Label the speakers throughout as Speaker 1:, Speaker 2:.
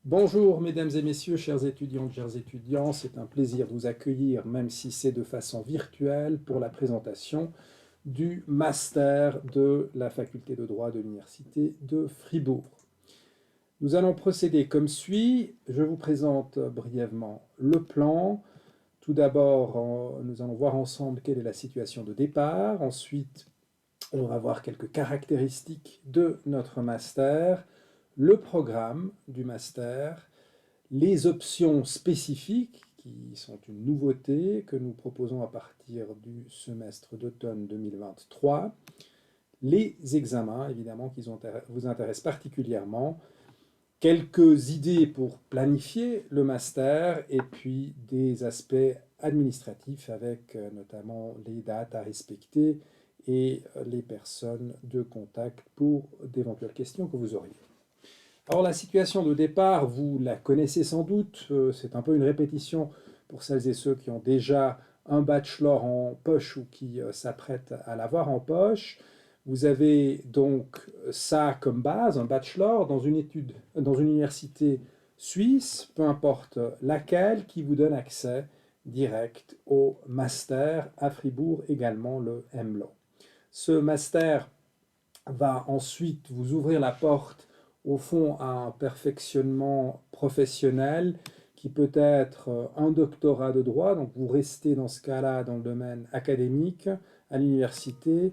Speaker 1: Bonjour mesdames et messieurs, chers étudiantes, chers étudiants, c'est un plaisir de vous accueillir, même si c'est de façon virtuelle, pour la présentation du master de la faculté de droit de l'Université de Fribourg. Nous allons procéder comme suit. Je vous présente brièvement le plan. Tout d'abord, nous allons voir ensemble quelle est la situation de départ. Ensuite, on va voir quelques caractéristiques de notre master, le programme du master, les options spécifiques, qui sont une nouveauté que nous proposons à partir du semestre d'automne 2023, les examens, évidemment, qui vous intéressent particulièrement, quelques idées pour planifier le master, et puis des aspects administratifs avec notamment les dates à respecter et les personnes de contact pour d'éventuelles questions que vous auriez. Alors la situation de départ, vous la connaissez sans doute, c'est un peu une répétition pour celles et ceux qui ont déjà un bachelor en poche ou qui s'apprêtent à l'avoir en poche. Vous avez donc ça comme base, un bachelor dans une étude, dans une université suisse, peu importe laquelle, qui vous donne accès direct au master à Fribourg, également le MLAW. Ce master va ensuite vous ouvrir la porte au fond à un perfectionnement professionnel qui peut être un doctorat de droit, donc vous restez dans ce cas-là dans le domaine académique à l'université,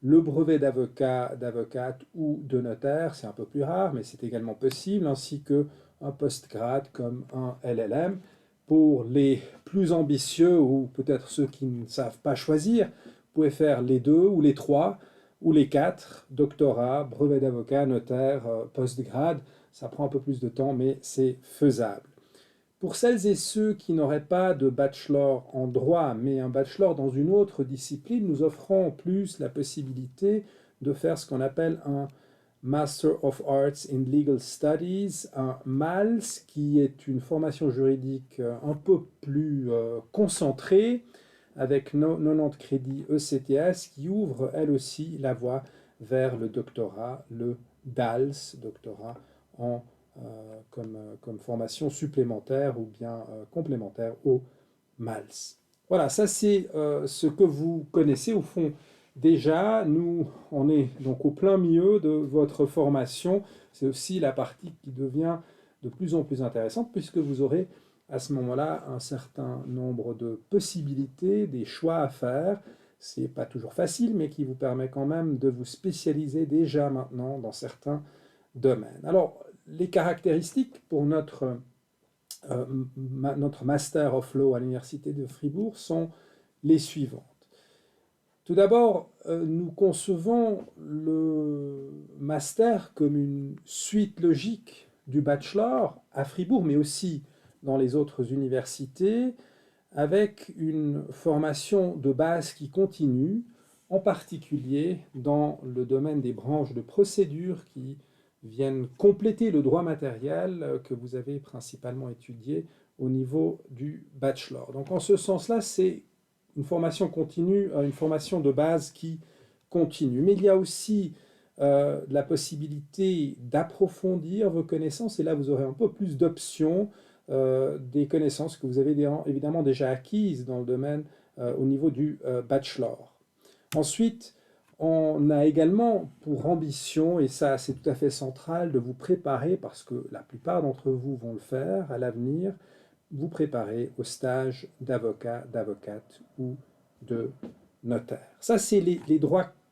Speaker 1: le brevet d'avocat, d'avocate ou de notaire, c'est un peu plus rare, mais c'est également possible, ainsi qu'un postgrade comme un LLM. Pour les plus ambitieux ou peut-être ceux qui ne savent pas choisir, vous pouvez faire les deux ou les trois ou les quatre, doctorat, brevet d'avocat, notaire, postgrade. Ça prend un peu plus de temps, mais c'est faisable. Pour celles et ceux qui n'auraient pas de bachelor en droit, mais un bachelor dans une autre discipline, nous offrons en plus la possibilité de faire ce qu'on appelle un Master of Arts in Legal Studies, un MALS, qui est une formation juridique un peu plus concentrée, avec 90 crédits ECTS, qui ouvre elle aussi la voie vers le doctorat, le DALS, doctorat en, comme formation supplémentaire ou bien complémentaire au MALS. Voilà, ça c'est ce que vous connaissez au fond déjà. Nous, on est donc au plein milieu de votre formation. C'est aussi la partie qui devient de plus en plus intéressante puisque vous aurez à ce moment-là un certain nombre de possibilités, des choix à faire. C'est pas toujours facile, mais qui vous permet quand même de vous spécialiser déjà maintenant dans certains domaines. Alors, les caractéristiques pour notre Master of Law à l'Université de Fribourg sont les suivantes. Tout d'abord, nous concevons le master comme une suite logique du bachelor à Fribourg, mais aussi dans les autres universités, avec une formation de base qui continue, en particulier dans le domaine des branches de procédure qui viennent compléter le droit matériel que vous avez principalement étudié au niveau du bachelor. Donc en ce sens-là, c'est une formation continue, une formation de base qui continue. Mais il y a aussi la possibilité d'approfondir vos connaissances, et là vous aurez un peu plus d'options, des connaissances que vous avez évidemment déjà acquises dans le domaine au niveau du bachelor. Ensuite, on a également pour ambition, et ça c'est tout à fait central, de vous préparer, parce que la plupart d'entre vous vont le faire à l'avenir, vous préparer au stage d'avocat, d'avocate ou de notaire. Ça, c'est les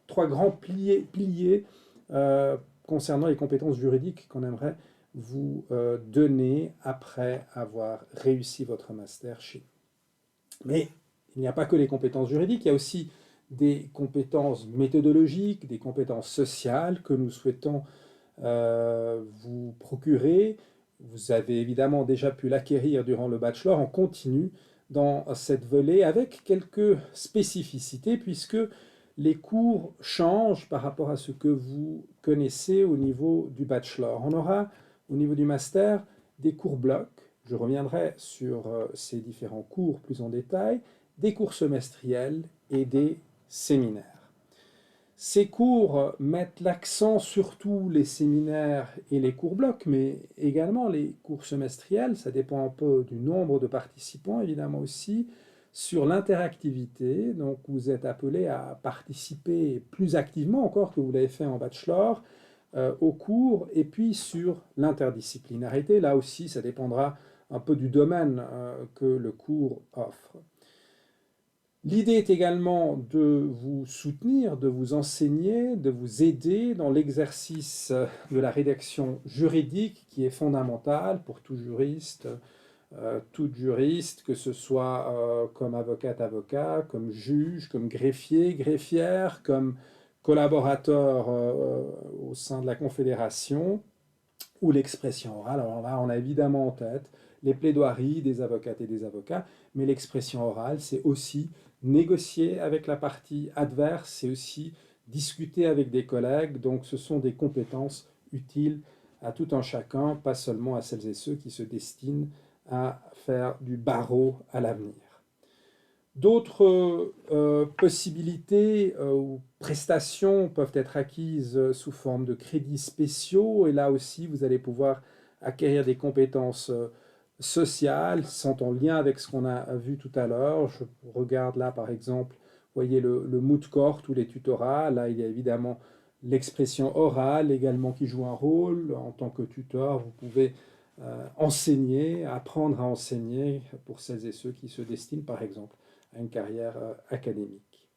Speaker 1: trois grands piliers concernant les compétences juridiques qu'on aimerait vous donner après avoir réussi votre master chez nous. Mais il n'y a pas que les compétences juridiques, il y a aussi des compétences méthodologiques, des compétences sociales que nous souhaitons vous procurer. Vous avez évidemment déjà pu l'acquérir durant le bachelor. On continue dans cette volée avec quelques spécificités puisque les cours changent par rapport à ce que vous connaissez au niveau du bachelor. On aura au niveau du master des cours blocs. Je reviendrai sur ces différents cours plus en détail, des cours semestriels et des séminaires. Ces cours mettent l'accent sur tous les séminaires et les cours blocs, mais également les cours semestriels, ça dépend un peu du nombre de participants évidemment aussi, sur l'interactivité, donc vous êtes appelé à participer plus activement encore que vous l'avez fait en bachelor au cours, et puis sur l'interdisciplinarité, là aussi ça dépendra un peu du domaine que le cours offre. L'idée est également de vous soutenir, de vous enseigner, de vous aider dans l'exercice de la rédaction juridique qui est fondamentale pour tout juriste, toute juriste, que ce soit comme avocat, comme juge, comme greffier, greffière, comme collaborateur au sein de la Confédération, ou l'expression orale. Alors là, on a évidemment en tête les plaidoiries des avocates et des avocats, mais l'expression orale, c'est aussi négocier avec la partie adverse, c'est aussi discuter avec des collègues, donc ce sont des compétences utiles à tout un chacun, pas seulement à celles et ceux qui se destinent à faire du barreau à l'avenir. D'autres possibilités ou prestations peuvent être acquises sous forme de crédits spéciaux, et là aussi vous allez pouvoir acquérir des compétences sociales, sont en lien avec ce qu'on a vu tout à l'heure. Je regarde là par exemple, vous voyez le moot court ou les tutorats, là il y a évidemment l'expression orale également qui joue un rôle. En tant que tuteur, vous pouvez enseigner, apprendre à enseigner pour celles et ceux qui se destinent par exemple à une carrière académique.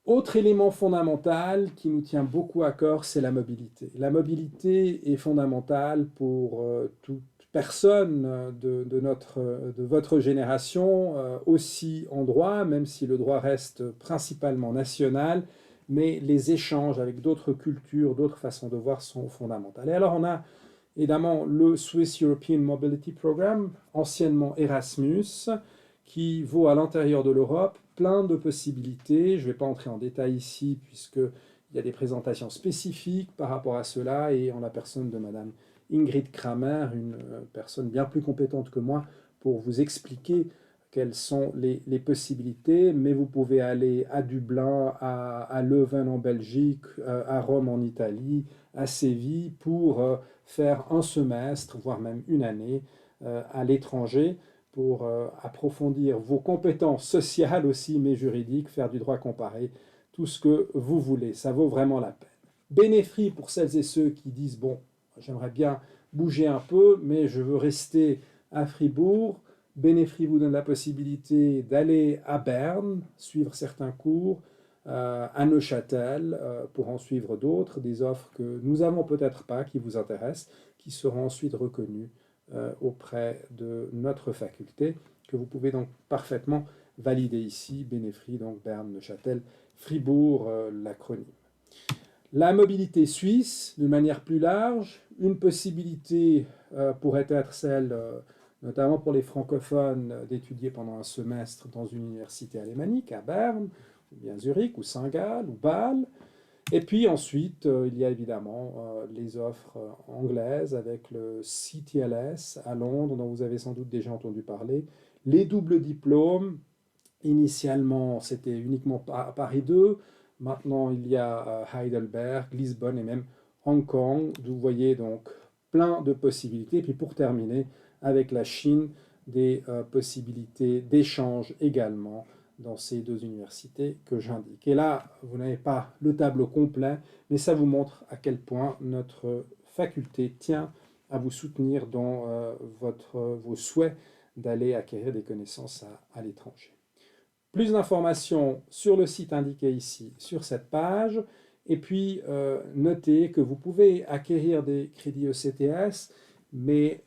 Speaker 1: Autre élément fondamental qui nous tient beaucoup à cœur, c'est la mobilité. La mobilité est fondamentale pour toute personne de votre génération, aussi en droit, même si le droit reste principalement national, mais les échanges avec d'autres cultures, d'autres façons de voir sont fondamentales. Et alors on a évidemment le Swiss European Mobility Programme, anciennement Erasmus, qui vaut à l'intérieur de l'Europe plein de possibilités. Je ne vais pas entrer en détail ici, puisqu'il y a des présentations spécifiques par rapport à cela, et en la personne de Madame Ingrid Kramer, une personne bien plus compétente que moi, pour vous expliquer quelles sont les possibilités. Mais vous pouvez aller à Dublin, à Leuven en Belgique, à Rome en Italie, à Séville, pour faire un semestre, voire même une année à l'étranger, pour approfondir vos compétences sociales aussi, mais juridiques, faire du droit comparé, tout ce que vous voulez. Ça vaut vraiment la peine. Bénéfice pour celles et ceux qui disent, bon, j'aimerais bien bouger un peu, mais je veux rester à Fribourg. Bénéfice vous donne la possibilité d'aller à Berne, suivre certains cours, à Neuchâtel, pour en suivre d'autres, des offres que nous n'avons peut-être pas, qui vous intéressent, qui seront ensuite reconnues auprès de notre faculté, que vous pouvez donc parfaitement valider ici, Bénéfri, donc Berne, Neuchâtel, Fribourg, l'acronyme. La mobilité suisse, de manière plus large, une possibilité pourrait être celle, notamment pour les francophones, d'étudier pendant un semestre dans une université alémanique, à Berne, ou bien Zurich, ou Saint-Gall, ou Bâle. Et puis ensuite, il y a évidemment les offres anglaises avec le CTLS à Londres, dont vous avez sans doute déjà entendu parler. Les doubles diplômes, initialement c'était uniquement Paris 2, maintenant il y a Heidelberg, Lisbonne et même Hong Kong. Vous voyez donc plein de possibilités. Et puis pour terminer, avec la Chine, des possibilités d'échange également dans ces deux universités que j'indique. Et là, vous n'avez pas le tableau complet, mais ça vous montre à quel point notre faculté tient à vous soutenir dans vos souhaits d'aller acquérir des connaissances à l'étranger. Plus d'informations sur le site indiqué ici, sur cette page. Et puis, notez que vous pouvez acquérir des crédits ECTS, mais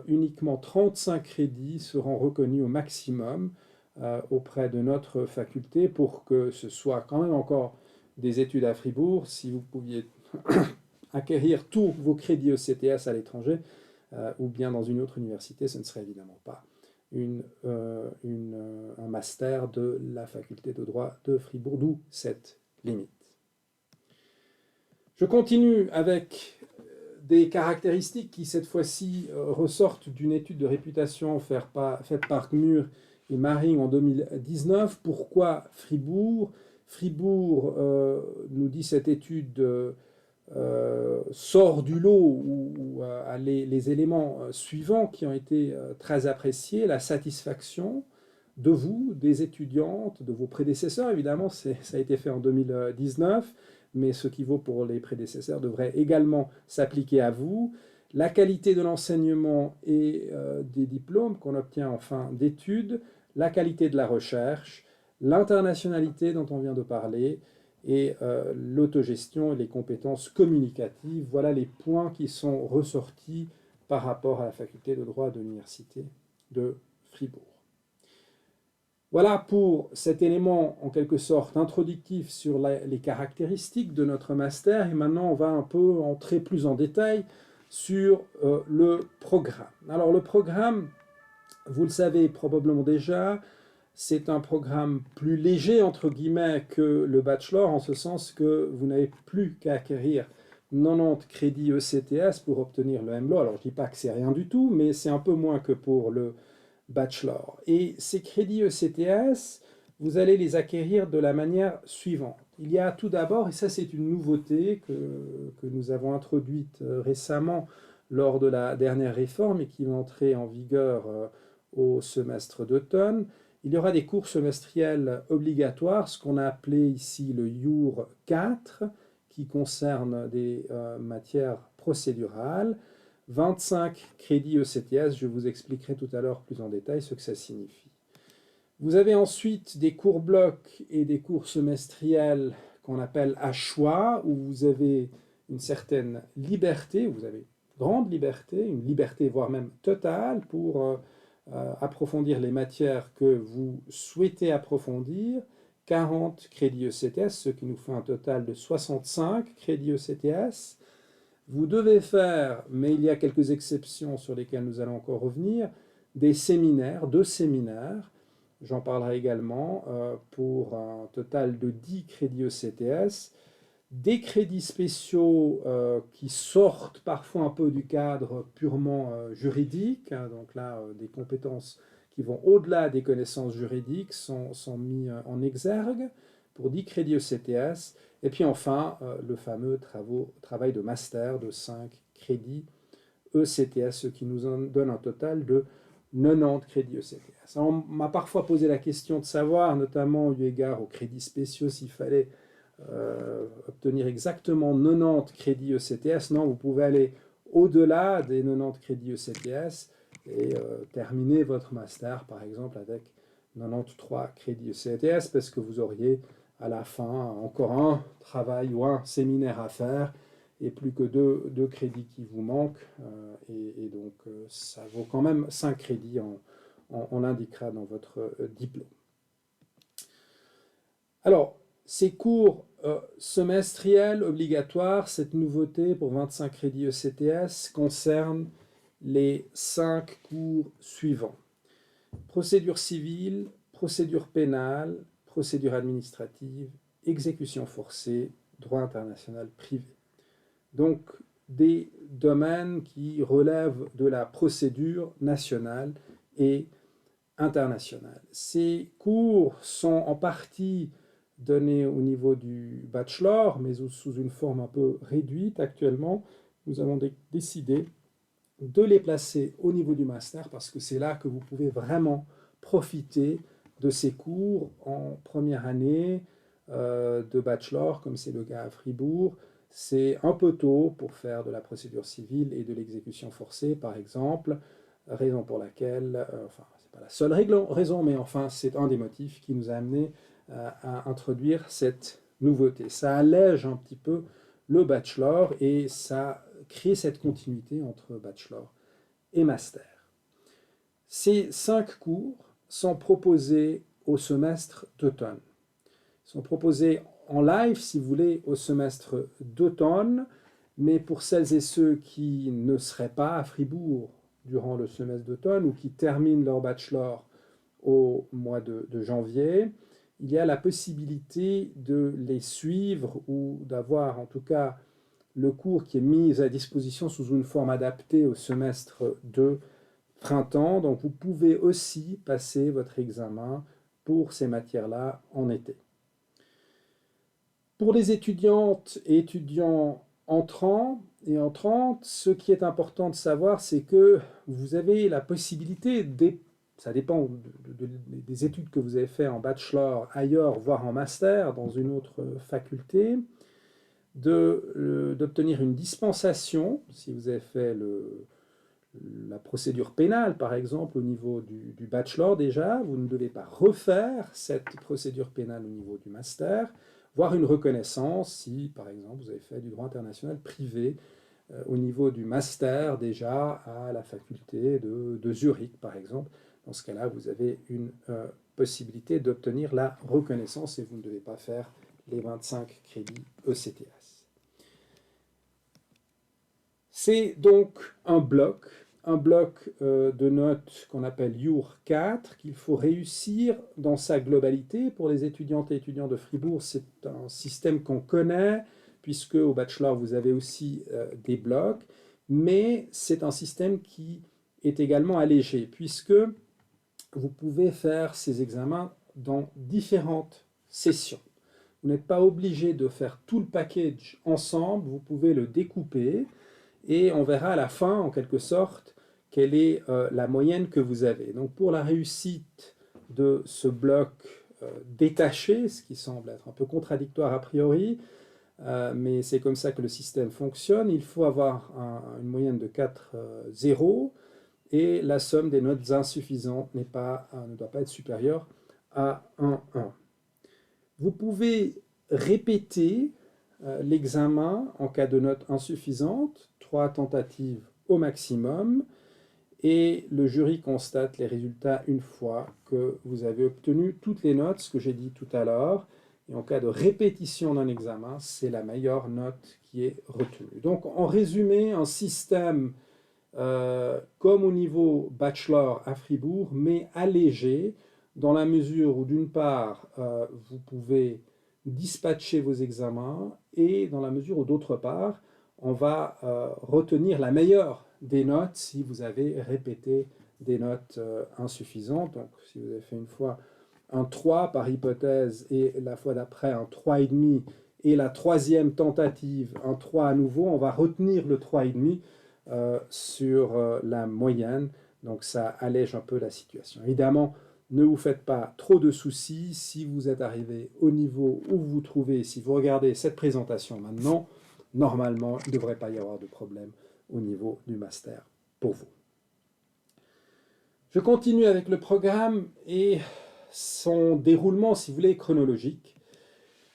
Speaker 1: uniquement 35 crédits seront reconnus au maximum auprès de notre faculté pour que ce soit quand même encore des études à Fribourg. Si vous pouviez acquérir tous vos crédits ECTS à l'étranger ou bien dans une autre université, ce ne serait évidemment pas un master de la faculté de droit de Fribourg, d'où cette limite. Je continue avec des caractéristiques qui cette fois-ci ressortent d'une étude de réputation faite par Gmür et Maring en 2019. Pourquoi Fribourg? Fribourg, nous dit cette étude, sort du lot où les éléments suivants qui ont été très appréciés, la satisfaction de vous, des étudiantes, de vos prédécesseurs, évidemment, ça a été fait en 2019, mais ce qui vaut pour les prédécesseurs devrait également s'appliquer à vous. La qualité de l'enseignement et des diplômes qu'on obtient en fin d'études, la qualité de la recherche, l'internationalité dont on vient de parler, et l'autogestion et les compétences communicatives. Voilà les points qui sont ressortis par rapport à la faculté de droit de l'université de Fribourg. Voilà pour cet élément en quelque sorte introductif sur les caractéristiques de notre master. Et maintenant, on va un peu entrer plus en détail sur le programme. Alors le programme, vous le savez probablement déjà, c'est un programme plus léger, entre guillemets, que le bachelor, en ce sens que vous n'avez plus qu'à acquérir 90 crédits ECTS pour obtenir le MLAW. Alors, je ne dis pas que c'est rien du tout, mais c'est un peu moins que pour le bachelor. Et ces crédits ECTS, vous allez les acquérir de la manière suivante. Il y a tout d'abord, et ça c'est une nouveauté que nous avons introduite récemment lors de la dernière réforme et qui va entrer en vigueur au semestre d'automne, il y aura des cours semestriels obligatoires, ce qu'on a appelé ici le UR 4, qui concerne des matières procédurales. 25 crédits ECTS, je vous expliquerai tout à l'heure plus en détail ce que ça signifie. Vous avez ensuite des cours blocs et des cours semestriels qu'on appelle à choix, où vous avez une certaine liberté, vous avez grande liberté, une liberté voire même totale pour approfondir les matières que vous souhaitez approfondir. 40 crédits ECTS, ce qui nous fait un total de 65 crédits ECTS. Vous devez faire, mais il y a quelques exceptions sur lesquelles nous allons encore revenir, des séminaires, 2 séminaires, j'en parlerai également, pour un total de 10 crédits ECTS, des crédits spéciaux qui sortent parfois un peu du cadre purement juridique, hein, donc là, des compétences qui vont au-delà des connaissances juridiques sont mis en exergue pour 10 crédits ECTS. Et puis enfin, le fameux travail de master de 5 crédits ECTS, ce qui nous en donne un total de 90 crédits ECTS. Alors, on m'a parfois posé la question de savoir, notamment eu égard aux crédits spéciaux, s'il fallait obtenir exactement 90 crédits ECTS. Non, vous pouvez aller au-delà des 90 crédits ECTS et terminer votre master, par exemple, avec 93 crédits ECTS, parce que vous auriez à la fin encore un travail ou un séminaire à faire et plus que deux crédits qui vous manquent. Et donc, ça vaut quand même 5 crédits, on l'indiquera dans votre diplôme. Alors, ces cours semestriels obligatoires, cette nouveauté pour 25 crédits ECTS concerne les 5 cours suivants. Procédure civile, procédure pénale, procédure administrative, exécution forcée, droit international privé. Donc, des domaines qui relèvent de la procédure nationale et internationale. Ces cours sont en partie donnés au niveau du bachelor, mais sous une forme un peu réduite actuellement. Nous avons décidé de les placer au niveau du master parce que c'est là que vous pouvez vraiment profiter de ces cours en première année de bachelor, comme c'est le cas à Fribourg. C'est un peu tôt pour faire de la procédure civile et de l'exécution forcée, par exemple, raison pour laquelle, enfin, c'est pas la seule raison, mais enfin, c'est un des motifs qui nous a amené à introduire cette nouveauté. Ça allège un petit peu le bachelor et ça crée cette continuité entre bachelor et master. Ces 5 cours sont proposés au semestre d'automne. Ils sont proposés en live, si vous voulez, au semestre d'automne, mais pour celles et ceux qui ne seraient pas à Fribourg durant le semestre d'automne ou qui terminent leur bachelor au mois de janvier, il y a la possibilité de les suivre ou d'avoir en tout cas le cours qui est mis à disposition sous une forme adaptée au semestre de printemps. Donc vous pouvez aussi passer votre examen pour ces matières-là en été. Pour les étudiantes et étudiants entrants et entrantes, ce qui est important de savoir, c'est que vous avez la possibilité, ça dépend des études que vous avez fait en bachelor ailleurs, voire en master dans une autre faculté, d'obtenir une dispensation, si vous avez fait la procédure pénale, par exemple, au niveau du bachelor déjà, vous ne devez pas refaire cette procédure pénale au niveau du master, voire une reconnaissance si, par exemple, vous avez fait du droit international privé au niveau du master déjà à la faculté de Zurich, par exemple. Dans ce cas-là, vous avez une possibilité d'obtenir la reconnaissance et vous ne devez pas faire les 25 crédits ECTS. C'est donc un bloc de notes qu'on appelle UR 4 qu'il faut réussir dans sa globalité. Pour les étudiantes et étudiants de Fribourg, c'est un système qu'on connaît, puisque au bachelor, vous avez aussi des blocs, mais c'est un système qui est également allégé, puisque vous pouvez faire ces examens dans différentes sessions. Vous n'êtes pas obligé de faire tout le package ensemble, vous pouvez le découper, et on verra à la fin, en quelque sorte, quelle est la moyenne que vous avez. Donc pour la réussite de ce bloc détaché, ce qui semble être un peu contradictoire a priori, mais c'est comme ça que le système fonctionne, il faut avoir une moyenne de 4,0 et la somme des notes insuffisantes ne doit pas être supérieure à 1,1. Vous pouvez répéter l'examen en cas de notes insuffisantes, 3 tentatives au maximum, et le jury constate les résultats une fois que vous avez obtenu toutes les notes, ce que j'ai dit tout à l'heure, et en cas de répétition d'un examen, c'est la meilleure note qui est retenue. Donc en résumé, un système comme au niveau bachelor à Fribourg, mais allégé, dans la mesure où d'une part, vous pouvez dispatcher vos examens, et dans la mesure où d'autre part, on va retenir la meilleure des notes si vous avez répété des notes insuffisantes. Donc si vous avez fait une fois un 3 par hypothèse et la fois d'après un 3,5 et la troisième tentative un 3 à nouveau, on va retenir le 3,5 sur la moyenne. Donc ça allège un peu la situation. Évidemment, ne vous faites pas trop de soucis. Si vous êtes arrivé au niveau où vous vous trouvez, si vous regardez cette présentation maintenant, normalement, il ne devrait pas y avoir de problème au niveau du master pour vous. Je continue avec le programme et son déroulement, si vous voulez, chronologique.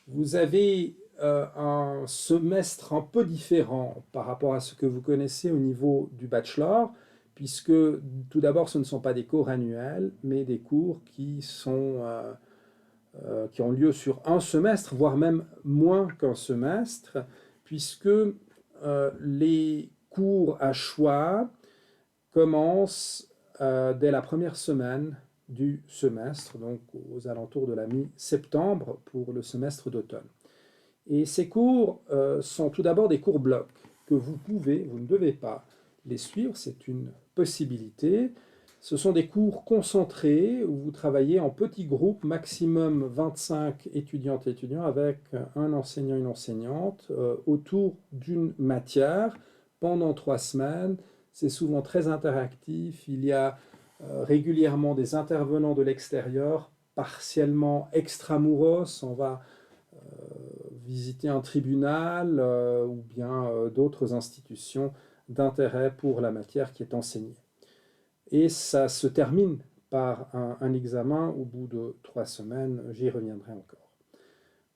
Speaker 1: Vous avez un semestre un peu différent par rapport à ce que vous connaissez au niveau du bachelor, puisque tout d'abord, ce ne sont pas des cours annuels, mais des cours qui ont lieu sur un semestre, voire même moins qu'un semestre, puisque les cours à choix commencent dès la première semaine du semestre, donc aux alentours de la mi-septembre pour le semestre d'automne. Et ces cours sont tout d'abord des cours blocs que vous ne devez pas les suivre, c'est une possibilité. Ce sont des cours concentrés où vous travaillez en petits groupes, maximum 25 étudiantes et étudiants avec un enseignant, une enseignante, autour d'une matière pendant 3 semaines. C'est souvent très interactif, il y a régulièrement des intervenants de l'extérieur, partiellement extramuros, on va visiter un tribunal ou bien d'autres institutions d'intérêt pour la matière qui est enseignée. Et ça se termine par un examen au bout de 3 semaines, j'y reviendrai encore.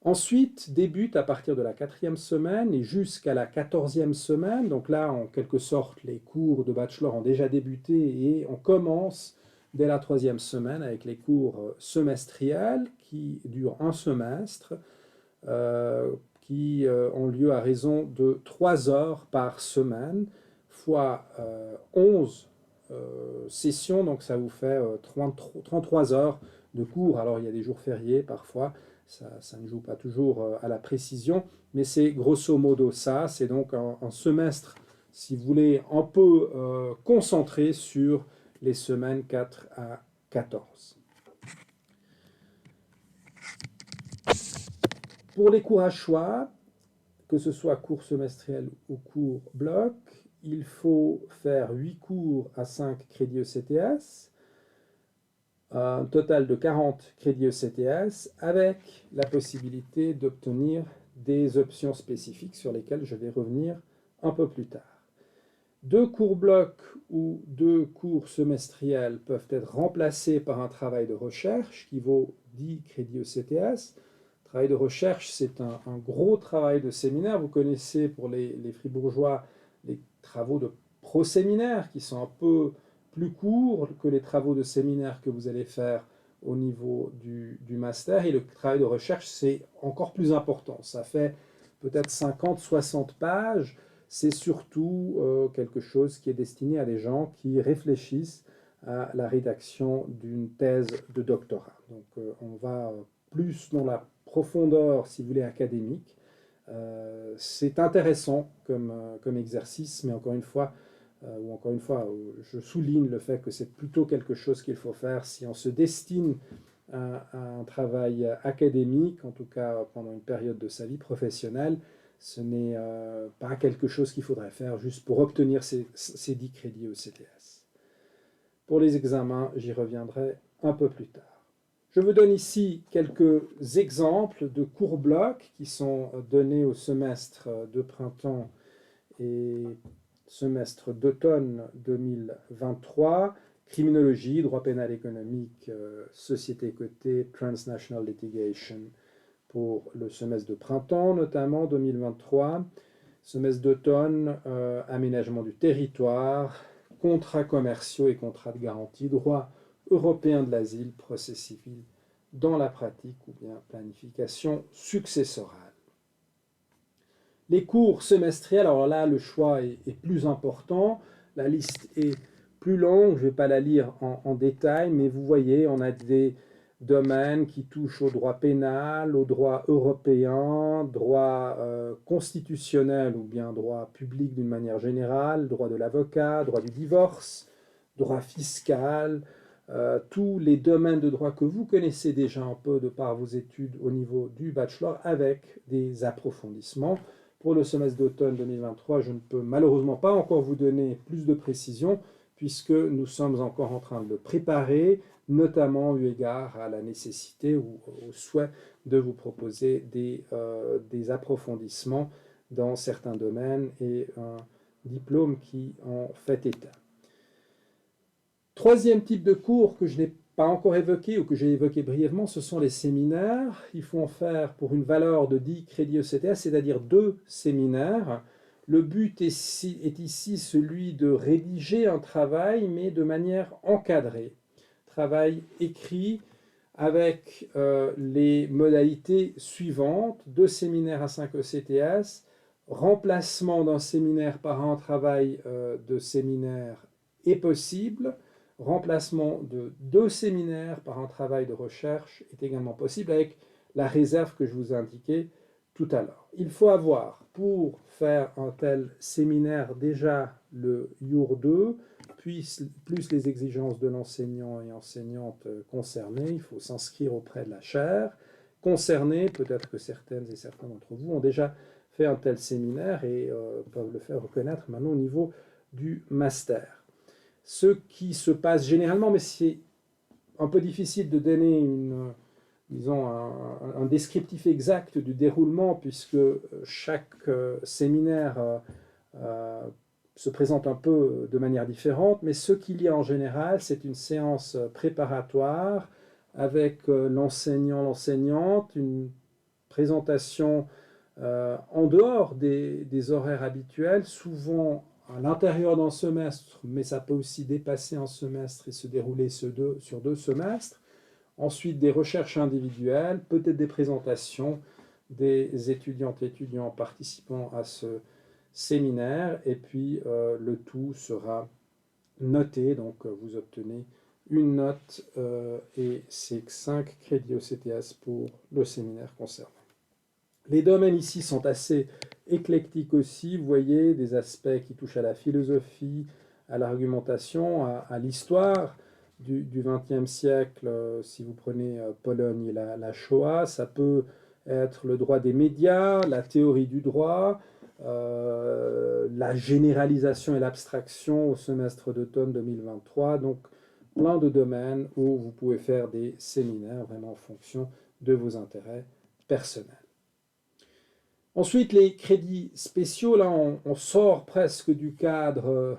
Speaker 1: Ensuite, débute à partir de la 4e semaine et jusqu'à la 14e semaine, donc là, en quelque sorte, les cours de bachelor ont déjà débuté et on commence dès la 3e semaine avec les cours semestriels qui durent un semestre, qui ont lieu à raison de 3 heures par semaine, fois 11 sessions, donc ça vous fait 33 heures de cours. Alors il y a des jours fériés parfois, ça ne joue pas toujours à la précision, mais c'est grosso modo ça, c'est donc un semestre, si vous voulez, un peu concentré sur les semaines 4 à 14. Pour les cours à choix, que ce soit cours semestriel ou cours bloc, il faut faire 8 cours à 5 crédits ECTS, un total de 40 crédits ECTS, avec la possibilité d'obtenir des options spécifiques sur lesquelles je vais revenir un peu plus tard. 2 cours blocs ou 2 cours semestriels peuvent être remplacés par un travail de recherche qui vaut 10 crédits ECTS. Travail de recherche, c'est un gros travail de séminaire. Vous connaissez pour les fribourgeois les travaux de pro-séminaire qui sont un peu plus courts que les travaux de séminaire que vous allez faire au niveau du master. Et le travail de recherche, c'est encore plus important. Ça fait peut-être 50, 60 pages. C'est surtout quelque chose qui est destiné à des gens qui réfléchissent à la rédaction d'une thèse de doctorat. Donc on va plus dans la profondeur, si vous voulez, académique. C'est intéressant comme exercice, mais encore une fois, je souligne le fait que c'est plutôt quelque chose qu'il faut faire si on se destine à un travail académique, en tout cas pendant une période de sa vie professionnelle. Ce n'est pas quelque chose qu'il faudrait faire juste pour obtenir ces 10 crédits ECTS. Pour les examens, j'y reviendrai un peu plus tard. Je vous donne ici quelques exemples de cours blocs qui sont donnés au semestre de printemps et semestre d'automne 2023. Criminologie, droit pénal économique, société cotée, transnational litigation pour le semestre de printemps, notamment 2023. Semestre d'automne, aménagement du territoire, contrats commerciaux et contrats de garantie, droit européen de l'asile, procès civil dans la pratique ou bien planification successorale. Les cours semestriels, alors là le choix est plus important, la liste est plus longue, je ne vais pas la lire en détail, mais vous voyez, on a des domaines qui touchent au droit pénal, au droit européen, droit constitutionnel ou bien droit public d'une manière générale, droit de l'avocat, droit du divorce, droit fiscal, tous les domaines de droit que vous connaissez déjà un peu de par vos études au niveau du bachelor avec des approfondissements. Pour le semestre d'automne 2023, je ne peux malheureusement pas encore vous donner plus de précisions puisque nous sommes encore en train de le préparer, notamment eu égard à la nécessité ou au souhait de vous proposer des approfondissements dans certains domaines et un diplôme qui en fait état. Troisième type de cours que je n'ai pas encore évoqué ou que j'ai évoqué brièvement, ce sont les séminaires. Il faut en faire pour une valeur de 10 crédits ECTS, c'est-à-dire 2 séminaires. Le but est ici celui de rédiger un travail, mais de manière encadrée. Travail écrit avec les modalités suivantes. 2 séminaires à 5 ECTS, remplacement d'un séminaire par un travail de séminaire est possible. Remplacement de 2 séminaires par un travail de recherche est également possible avec la réserve que je vous ai indiquée tout à l'heure. Il faut avoir, pour faire un tel séminaire, déjà le IUR 2, plus les exigences de l'enseignant et enseignante concernés. Il faut s'inscrire auprès de la chaire concernée. Peut-être que certaines et certains d'entre vous ont déjà fait un tel séminaire et peuvent le faire reconnaître maintenant au niveau du master. Ce qui se passe généralement, mais c'est un peu difficile de donner un descriptif exact du déroulement, puisque chaque séminaire se présente un peu de manière différente, mais ce qu'il y a en général, c'est une séance préparatoire avec l'enseignant, l'enseignante, une présentation en dehors des horaires habituels, souvent à l'intérieur d'un semestre, mais ça peut aussi dépasser un semestre et se dérouler sur 2 semestres. Ensuite, des recherches individuelles, peut-être des présentations des étudiantes et étudiants participant à ce séminaire, et puis le tout sera noté, donc vous obtenez une note et c'est 5 crédits ECTS pour le séminaire concerné. Les domaines ici sont assez éclectiques aussi, vous voyez, des aspects qui touchent à la philosophie, à l'argumentation, à l'histoire du XXe siècle. Si vous prenez Pologne et la Shoah, ça peut être le droit des médias, la théorie du droit, la généralisation et l'abstraction au semestre d'automne 2023. Donc, plein de domaines où vous pouvez faire des séminaires vraiment en fonction de vos intérêts personnels. Ensuite, les crédits spéciaux, là, on sort presque du cadre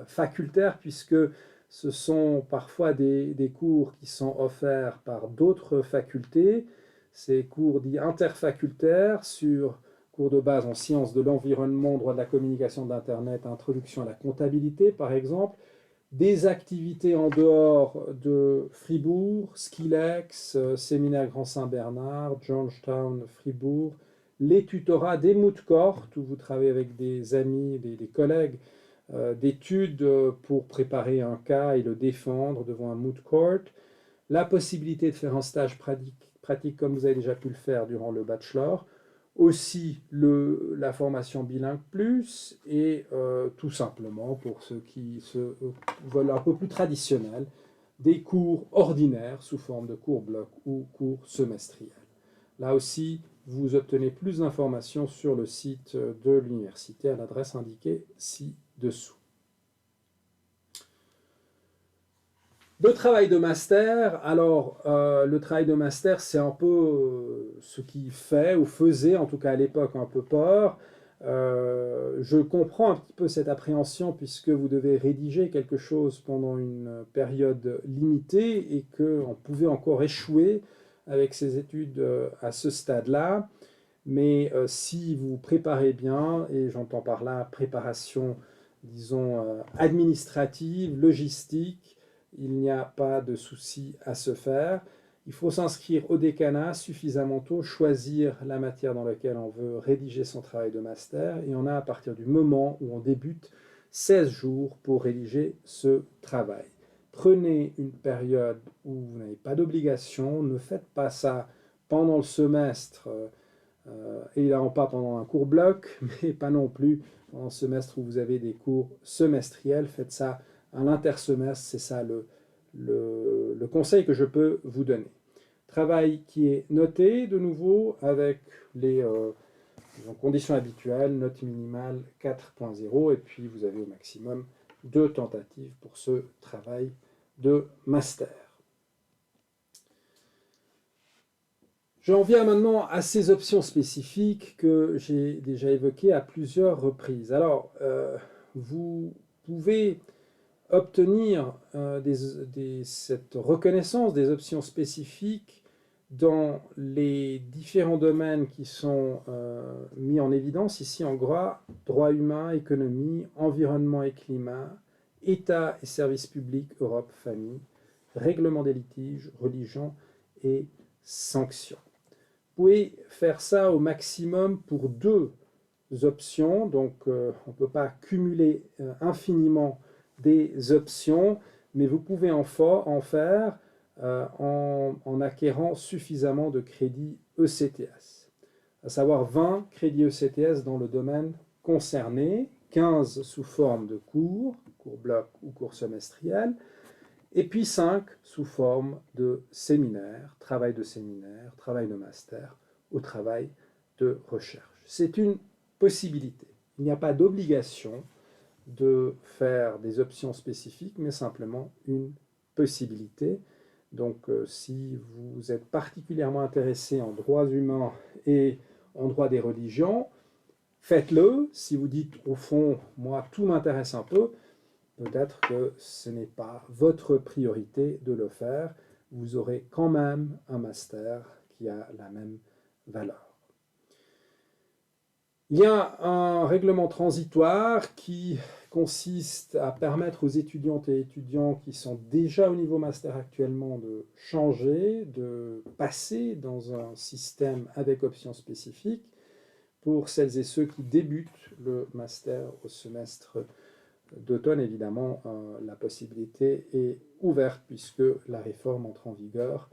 Speaker 1: facultaire, puisque ce sont parfois des cours qui sont offerts par d'autres facultés. Ces cours dits interfacultaires sur cours de base en sciences de l'environnement, droit de la communication, d'Internet, introduction à la comptabilité, par exemple. Des activités en dehors de Fribourg, Skilex, Séminaire Grand Saint-Bernard, Georgetown, Fribourg, les tutorats des moot court, où vous travaillez avec des amis, des collègues d'études pour préparer un cas et le défendre devant un moot court, la possibilité de faire un stage pratique comme vous avez déjà pu le faire durant le bachelor, aussi la formation bilingue plus, et tout simplement, pour ceux qui se veulent un peu plus traditionnels, des cours ordinaires sous forme de cours bloc ou cours semestriels. Là aussi, vous obtenez plus d'informations sur le site de l'université à l'adresse indiquée ci-dessous. Le travail de master, alors le travail de master, c'est un peu ce qui fait, ou faisait en tout cas à l'époque, un peu peur. Je comprends un petit peu cette appréhension puisque vous devez rédiger quelque chose pendant une période limitée et qu'on pouvait encore échouer avec ses études à ce stade-là. Mais si vous préparez bien, et j'entends par là préparation, disons, administrative, logistique, il n'y a pas de souci à se faire. Il faut s'inscrire au décanat suffisamment tôt, choisir la matière dans laquelle on veut rédiger son travail de master, et on a à partir du moment où on débute 16 jours pour rédiger ce travail. Prenez une période où vous n'avez pas d'obligation, ne faites pas ça pendant le semestre, évidemment pas pendant un cours bloc, mais pas non plus pendant le semestre où vous avez des cours semestriels. Faites ça à l'intersemestre, c'est ça le conseil que je peux vous donner. Travail qui est noté de nouveau avec les conditions habituelles, note minimale 4.0, et puis vous avez au maximum 2 tentatives pour ce travail de master. J'en viens maintenant à ces options spécifiques que j'ai déjà évoquées à plusieurs reprises. Alors, vous pouvez obtenir cette reconnaissance des options spécifiques dans les différents domaines qui sont mis en évidence ici en gras: droit humain, économie, environnement et climat, État et services publics, Europe, famille, règlement des litiges, religion et sanctions. Vous pouvez faire ça au maximum pour 2 options, donc on ne peut pas cumuler infiniment des options, mais vous pouvez en faire en acquérant suffisamment de crédits ECTS, à savoir 20 crédits ECTS dans le domaine concerné, 15 sous forme de cours bloc ou cours semestriel, et puis 5 sous forme de séminaire, travail de master ou travail de recherche. C'est une possibilité. Il n'y a pas d'obligation de faire des options spécifiques, mais simplement une possibilité. Donc si vous êtes particulièrement intéressé en droits humains et en droit des religions, faites-le. Si vous dites au fond, moi tout m'intéresse un peu, peut-être que ce n'est pas votre priorité de le faire. Vous aurez quand même un master qui a la même valeur. Il y a un règlement transitoire qui consiste à permettre aux étudiantes et étudiants qui sont déjà au niveau master actuellement de changer, de passer dans un système avec options spécifiques. Pour celles et ceux qui débutent le master au semestre d'automne, évidemment, la possibilité est ouverte puisque la réforme entre en vigueur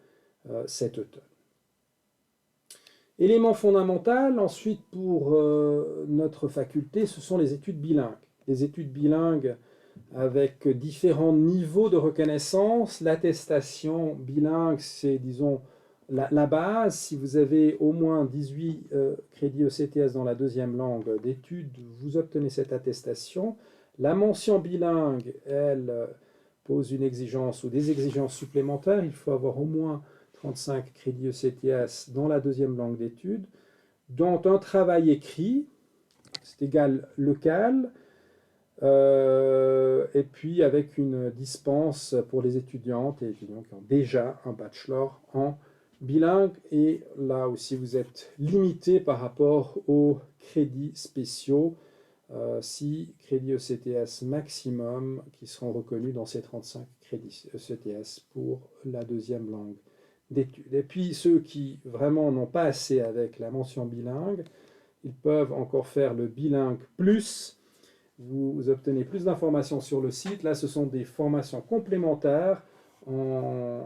Speaker 1: cet automne. Élément fondamental, ensuite, pour notre faculté, ce sont les études bilingues. Les études bilingues avec différents niveaux de reconnaissance. L'attestation bilingue, c'est, disons, La base, si vous avez au moins 18 crédits ECTS dans la deuxième langue d'études, vous obtenez cette attestation. La mention bilingue, elle, pose une exigence ou des exigences supplémentaires. Il faut avoir au moins 35 crédits ECTS dans la deuxième langue d'études, dont un travail écrit, c'est égal local, et puis avec une dispense pour les étudiantes et étudiants qui ont déjà un bachelor en bilingue. Et là aussi, vous êtes limité par rapport aux crédits spéciaux, 6 crédits ECTS maximum qui seront reconnus dans ces 35 crédits ECTS pour la deuxième langue d'études. Et puis ceux qui vraiment n'ont pas assez avec la mention bilingue, ils peuvent encore faire le bilingue plus. Vous obtenez plus d'informations sur le site. Là, ce sont des formations complémentaires au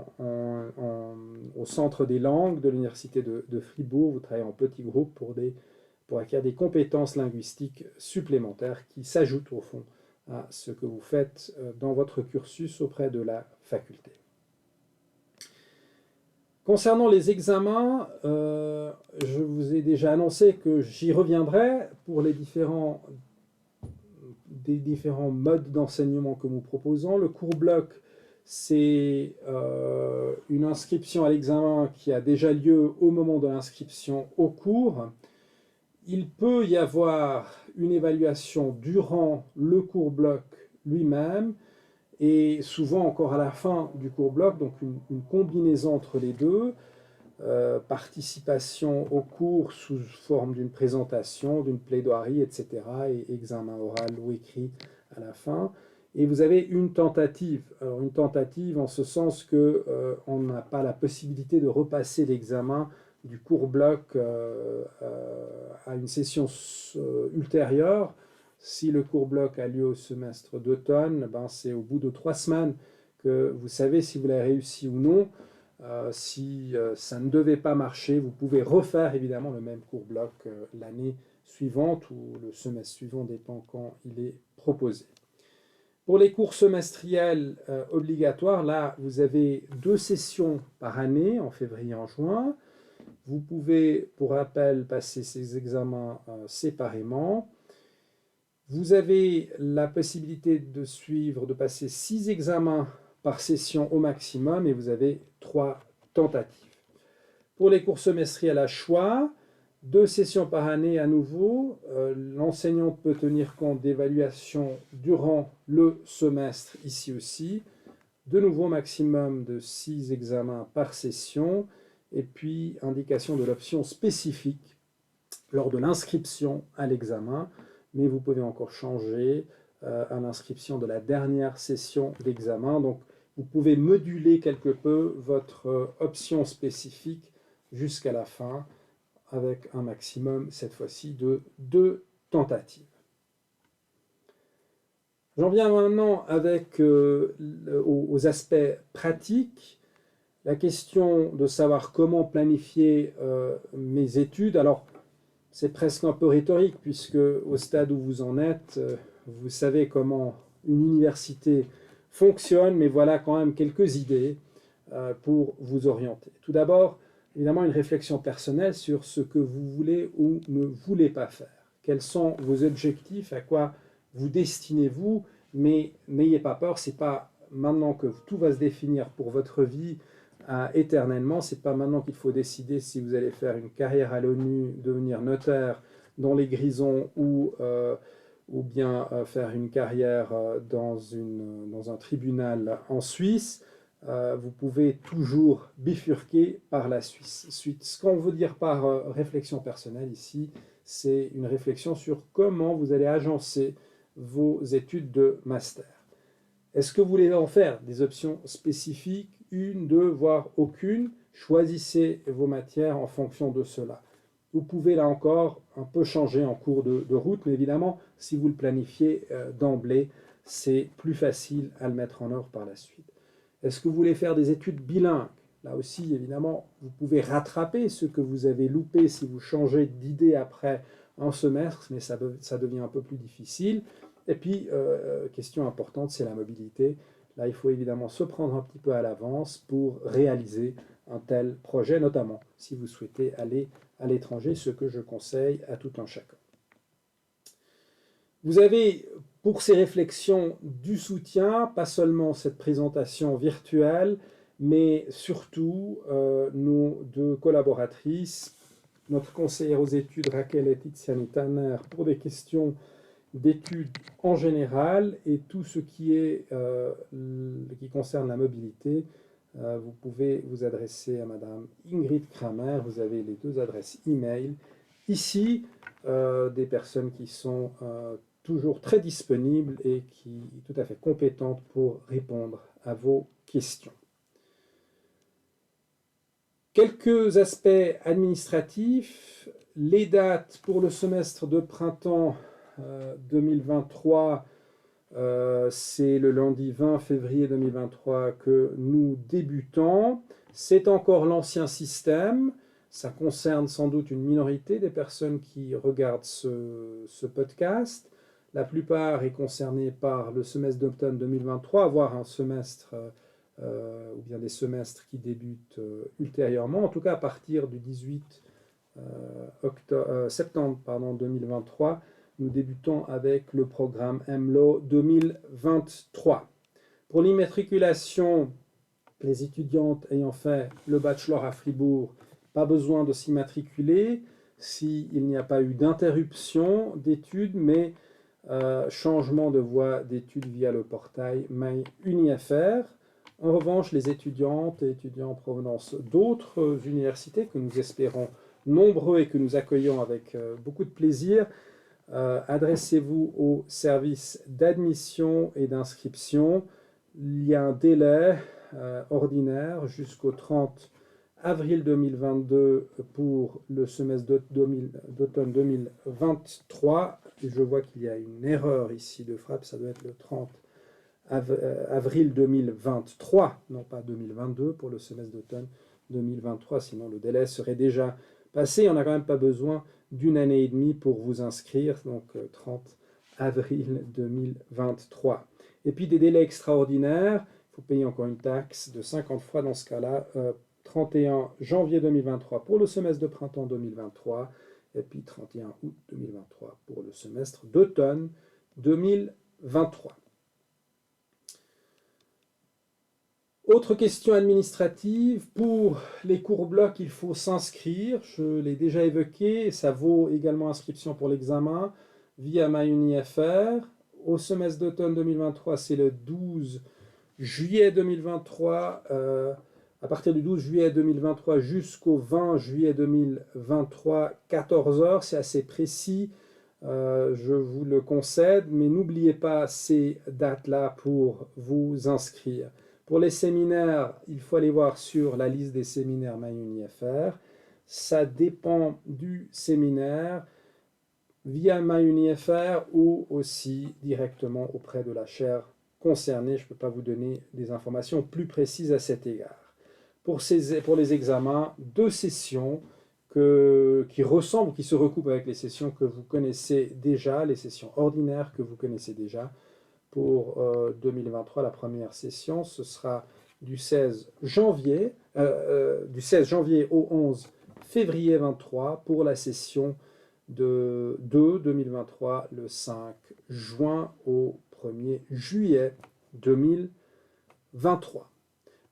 Speaker 1: Centre des langues de l'Université de Fribourg. Vous travaillez en petits groupes pour acquérir des compétences linguistiques supplémentaires qui s'ajoutent au fond à ce que vous faites dans votre cursus auprès de la faculté. Concernant les examens, je vous ai déjà annoncé que j'y reviendrai pour les différents modes d'enseignement que nous proposons. Le cours bloc, c'est une inscription à l'examen qui a déjà lieu au moment de l'inscription au cours. Il peut y avoir une évaluation durant le cours bloc lui-même et souvent encore à la fin du cours bloc, donc une combinaison entre les deux. Participation au cours sous forme d'une présentation, d'une plaidoirie, etc. et examen oral ou écrit à la fin. Et vous avez une tentative. Alors une tentative en ce sens que on n'a pas la possibilité de repasser l'examen du cours bloc à une session ultérieure. Si le cours bloc a lieu au semestre d'automne, ben c'est au bout de 3 semaines que vous savez si vous l'avez réussi ou non. Si ça ne devait pas marcher, vous pouvez refaire évidemment le même cours bloc l'année suivante ou le semestre suivant, dépend quand il est proposé. Pour les cours semestriels obligatoires, là, vous avez 2 sessions par année, en février et en juin. Vous pouvez, pour rappel, passer ces examens séparément. Vous avez la possibilité de passer 6 examens par session au maximum et vous avez 3 tentatives. Pour les cours semestriels à choix, 2 sessions par année à nouveau. L'enseignant peut tenir compte d'évaluations durant le semestre ici aussi. De nouveau, maximum de 6 examens par session. Et puis, indication de l'option spécifique lors de l'inscription à l'examen. Mais vous pouvez encore changer à l'inscription de la dernière session d'examen. Donc, vous pouvez moduler quelque peu votre option spécifique jusqu'à la fin avec un maximum, cette fois-ci, de 2 tentatives. J'en viens maintenant aux aspects pratiques. La question de savoir comment planifier mes études. Alors, c'est presque un peu rhétorique puisque au stade où vous en êtes, vous savez comment une université fonctionne, mais voilà quand même quelques idées pour vous orienter. Tout d'abord, évidemment, une réflexion personnelle sur ce que vous voulez ou ne voulez pas faire. Quels sont vos objectifs, à quoi vous destinez-vous, mais n'ayez pas peur, c'est pas maintenant que tout va se définir pour votre vie éternellement, c'est pas maintenant qu'il faut décider si vous allez faire une carrière à l'ONU, devenir notaire dans les Grisons ou bien faire une carrière dans un tribunal en Suisse. Vous pouvez toujours bifurquer par la Suisse. Ce qu'on veut dire par réflexion personnelle ici, c'est une réflexion sur comment vous allez agencer vos études de master. Est-ce que vous voulez en faire des options spécifiques, 1, 2, voire aucune? Choisissez vos matières en fonction de cela. Vous pouvez là encore un peu changer en cours de route, mais évidemment, si vous le planifiez d'emblée, c'est plus facile à le mettre en œuvre par la suite. Est-ce que vous voulez faire des études bilingues? Là aussi, évidemment, vous pouvez rattraper ce que vous avez loupé si vous changez d'idée après un semestre, mais ça devient un peu plus difficile. Et puis, question importante, c'est la mobilité. Là, il faut évidemment se prendre un petit peu à l'avance pour réaliser un tel projet, notamment si vous souhaitez aller à l'étranger, ce que je conseille à tout un chacun. Vous avez pour ces réflexions du soutien, pas seulement cette présentation virtuelle, mais surtout nos deux collaboratrices, notre conseillère aux études Raquel et Tiziani Tanner pour des questions d'études en général et tout ce qui concerne la mobilité. Vous pouvez vous adresser à Madame Ingrid Kramer, vous avez les deux adresses e-mail. Ici, des personnes qui sont toujours très disponibles et qui sont tout à fait compétentes pour répondre à vos questions. Quelques aspects administratifs. Les dates pour le semestre de printemps 2023, c'est le lundi 20 février 2023 que nous débutons. C'est encore l'ancien système. Ça concerne sans doute une minorité des personnes qui regardent ce podcast. La plupart est concernée par le semestre d'automne 2023, voire un semestre ou bien des semestres qui débutent ultérieurement, en tout cas à partir du 18 septembre 2023, nous débutons avec le programme MLO 2023. Pour l'immatriculation, les étudiantes ayant fait le bachelor à Fribourg, pas besoin de s'immatriculer s'il n'y a pas eu d'interruption d'études, mais changement de voie d'études via le portail MyUniFR. En revanche, les étudiantes et étudiants en provenance d'autres universités que nous espérons nombreux et que nous accueillons avec beaucoup de plaisir, adressez-vous au service d'admission et d'inscription. Il y a un délai ordinaire jusqu'au 30 avril 2022 pour le semestre d'automne 2023. Et je vois qu'il y a une erreur ici de frappe, ça doit être le 30 avril 2023, non pas 2022 pour le semestre d'automne 2023, sinon le délai serait déjà passé. On n'a quand même pas besoin d'une année et demie pour vous inscrire, donc 30 avril 2023. Et puis des délais extraordinaires, il faut payer encore une taxe de 50 fois dans ce cas-là, 31 janvier 2023 pour le semestre de printemps 2023, et puis 31 août 2023 pour le semestre d'automne 2023. Autre question administrative, pour les cours blocs, il faut s'inscrire, je l'ai déjà évoqué, ça vaut également inscription pour l'examen via MyUniFR. Au semestre d'automne 2023, c'est le 12 juillet 2023, à partir du 12 juillet 2023 jusqu'au 20 juillet 2023, 14 heures, c'est assez précis, je vous le concède, mais n'oubliez pas ces dates-là pour vous inscrire. Pour les séminaires, il faut aller voir sur la liste des séminaires MyUniFR. Ça dépend du séminaire via MyUniFR ou aussi directement auprès de la chaire concernée. Je ne peux pas vous donner des informations plus précises à cet égard. Pour les examens, 2 sessions qui ressemblent, qui se recoupent avec les sessions que vous connaissez déjà, les sessions ordinaires que vous connaissez déjà. Pour 2023, la première session, ce sera du 16 janvier au 11 février 23 pour la session de 2023, le 5 juin au 1er juillet 2023.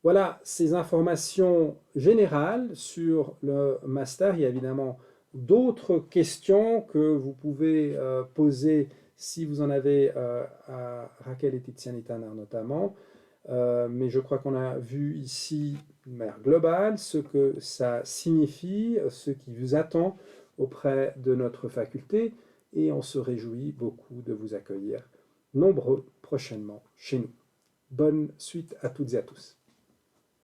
Speaker 1: Voilà ces informations générales sur le master. Il y a évidemment d'autres questions que vous pouvez poser si vous en avez à Raquel et Tiziani Tanner notamment, mais je crois qu'on a vu ici de manière globale ce que ça signifie, ce qui vous attend auprès de notre faculté, et on se réjouit beaucoup de vous accueillir nombreux prochainement chez nous. Bonne suite à toutes et à tous.